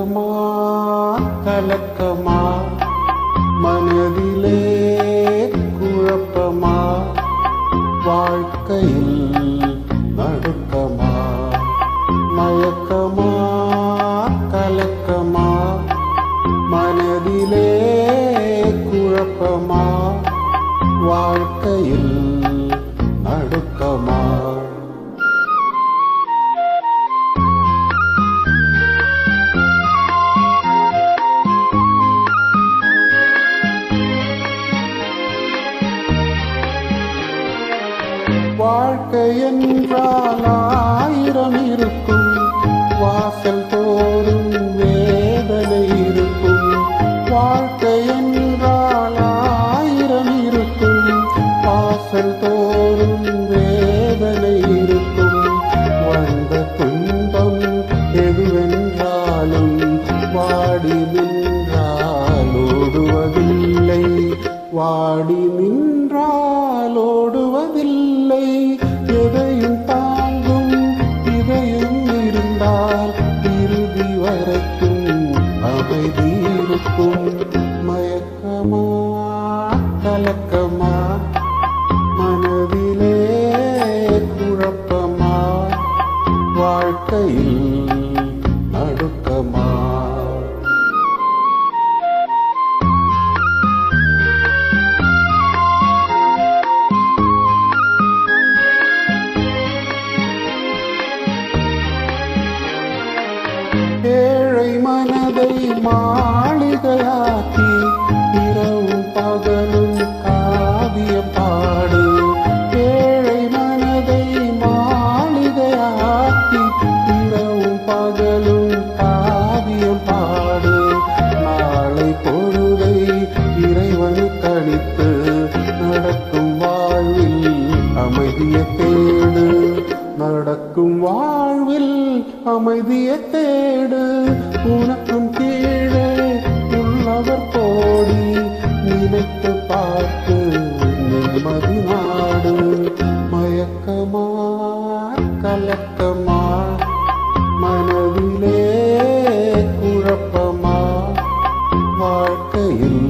மயக்கமா கலக்கமா மனதிலே குழப்பமா வாழ்க்கையில் நடுக்கமா மயக்கமா கலக்கமா மனதிலே குழப்பமா வாழ்க்கையில் நடுக்கமா வாழ்க்கை என்றால் ஆயிரம் இருக்கும் வாசல் தோறும் வேதனை இருக்கும் வாழ்க்கை என்றால் ஆயிரம் இருக்கும் வாசல் தோறும் வேதனை இருக்கும் வந்த துன்பம் எதுவென்றாலும் வாடி நின்றால் ஓடுவதில்லை வாடி நின்றால் ஓடுவதில்லை எதையும் தாங்கும் இதயம் இருந்தால் இறுதி வரைக்கும் அமைதி இருக்கும் மயக்கமா கலக்கமா மனதிலே குழப்பமா வாழ்க்கையில் நடுக்கமா ஏழை மனதை மாளிகையாக்கி இரவும் பகலும் காவியம் பாடு ஏழை மனதை மாளிகையாக்கி இரவும் பகலும் காவியம் பாடு நாளை பொழுதை இறைவனுக்கு அளித்து நடக்கும் வாழ்வில் அமைதியை தேடு நடக்கும் வாழ்வில் அமைதியை தேடு உனக்கும் கீழே உள்ளவர் கோடி நினைத்து பார்த்து நிம்மதி நாடு மயக்கமா கலக்கமா மனதிலே குழப்பமா வாழ்க்கையில்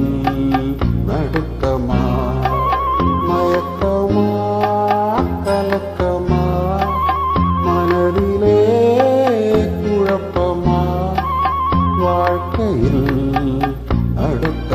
நடுக்கமா மயக்கமா கலக்கமா மனதிலே குழப்பமா வாழ்க்கையில் நடுக்கமா